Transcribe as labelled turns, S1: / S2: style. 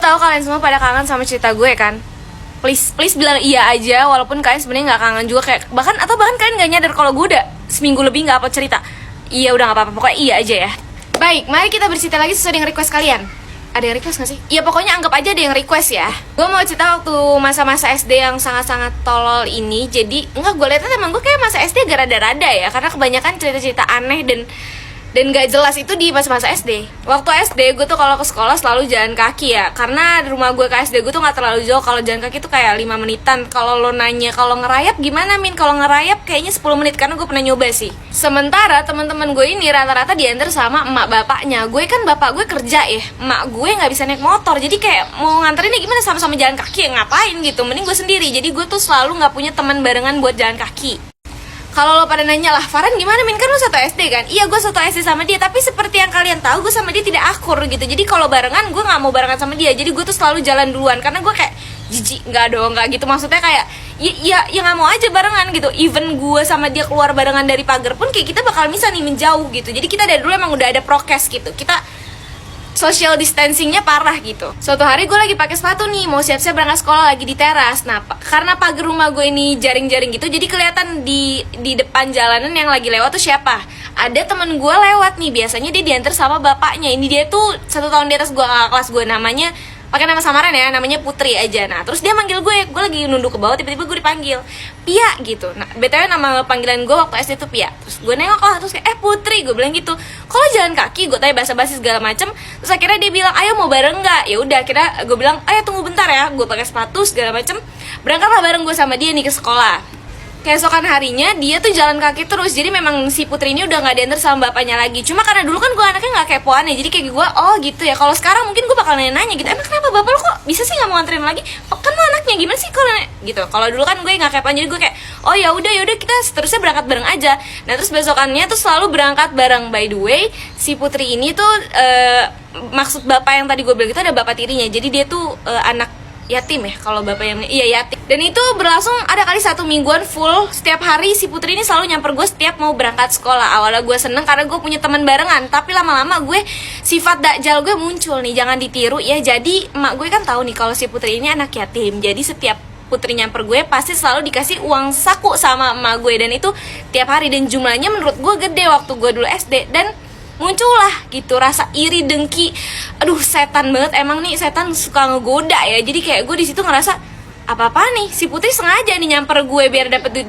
S1: tahu kalian semua pada kangen sama cerita gue kan? Please bilang iya aja, walaupun kalian sebenarnya nggak kangen juga, kayak bahkan kalian nggak nyadar kalau gue udah seminggu lebih nggak upload cerita. Iya udah nggak apa-apa, pokoknya iya aja ya. Baik, mari kita bercerita lagi sesuai dengan request kalian. Ada yang request gak sih? Iya pokoknya anggap aja ada yang request ya. Gue mau cerita waktu masa-masa SD yang sangat-sangat tolol ini. Jadi enggak, gue liatnya emang gue kayak masa SD agak rada-rada ya, karena kebanyakan cerita-cerita aneh dan gak jelas itu di masa-masa SD. Waktu SD gue tuh kalau ke sekolah selalu jalan kaki ya, karena di rumah gue ke SD gue tuh gak terlalu jauh. Kalau jalan kaki tuh kayak 5 menitan. Kalau lo nanya kalau ngerayap gimana Min? Kalau ngerayap kayaknya 10 menit, karena gue pernah nyoba sih. Sementara teman-teman gue ini rata-rata diantar sama emak bapaknya. Gue kan bapak gue kerja ya, emak gue gak bisa naik motor, jadi kayak mau nganterinnya gimana, sama-sama jalan kaki ya ngapain gitu. Mending gue sendiri. Jadi gue tuh selalu gak punya teman barengan buat jalan kaki. Kalau lo pada nanya lah, Farhan gimana Min? Kan lo satu SD kan? Iya gue satu SD sama dia, tapi seperti yang kalian tahu gue sama dia tidak akur gitu. Jadi kalau barengan gue gak mau barengan sama dia. Jadi gue tuh selalu jalan duluan, karena gue kayak jijik, nggak dong, nggak gitu. Maksudnya kayak ya nggak mau aja barengan gitu. Even gue sama dia keluar barengan dari pagar pun kayak kita bakal bisa nih menjauh gitu. Jadi kita dari dulu emang udah ada prokes gitu. Kita social distancingnya parah gitu. Suatu hari gue lagi pakai sepatu nih, mau siap-siap berangkat sekolah, lagi di teras. Nah, karena pagar rumah gue ini jaring-jaring gitu, jadi kelihatan di depan jalanan yang lagi lewat tuh siapa. Ada temen gue lewat nih, biasanya dia diantar sama bapaknya. Ini dia tuh 1 tahun di atas gue, kakak kelas gue, namanya pakai nama samaran ya, namanya Putri aja. Nah terus dia manggil gue lagi nunduk ke bawah, tiba-tiba gue dipanggil Pia gitu. Nah btw nama panggilan gue waktu SD tuh Pia. Terus gue nengok lah, terus kayak Putri, gue bilang gitu. Kalau jalan kaki, gue tanya basa-basi segala macem. Terus akhirnya dia bilang ayo mau bareng nggak? Ya udah, akhirnya gue bilang ayo tunggu bentar ya. Gue pakai sepatu segala macem, berangkatlah bareng gue sama dia nih ke sekolah. Keesokan harinya dia tuh jalan kaki terus. Jadi memang si Putri ini udah gak diantar sama bapaknya lagi. Cuma karena dulu kan gue anaknya gak kepoan ya, jadi kayak gue oh gitu ya. Kalau sekarang mungkin gue bakal nanya-nanya gitu, emang kenapa bapak lo kok bisa sih gak mau nganterin lagi? Kan lo anaknya gimana sih kalau gitu. Kalau dulu kan gue gak kepoan, jadi gue kayak oh ya udah kita seterusnya berangkat bareng aja. Nah terus besokannya tuh selalu berangkat bareng. By the way, si Putri ini tuh maksud bapak yang tadi gue bilang itu ada bapak tirinya. Jadi dia tuh anak yatim ya, kalau bapak yang yatim. Dan itu berlangsung ada kali 1 mingguan full. Setiap hari si Putri ini selalu nyamper gue setiap mau berangkat sekolah. Awalnya gue seneng karena gue punya teman barengan, tapi lama-lama gue sifat dakjal gue muncul nih, jangan ditiru ya. Jadi emak gue kan tahu nih kalau si Putri ini anak yatim. Jadi setiap Putri nyamper gue pasti selalu dikasih uang saku sama emak gue, dan itu tiap hari. Dan jumlahnya menurut gue gede waktu gue dulu SD. Dan muncullah gitu rasa iri, dengki. Aduh setan banget emang nih, setan suka ngegoda ya. Jadi kayak gue di situ ngerasa apa nih si Putri sengaja nih nyamper gue biar dapet duit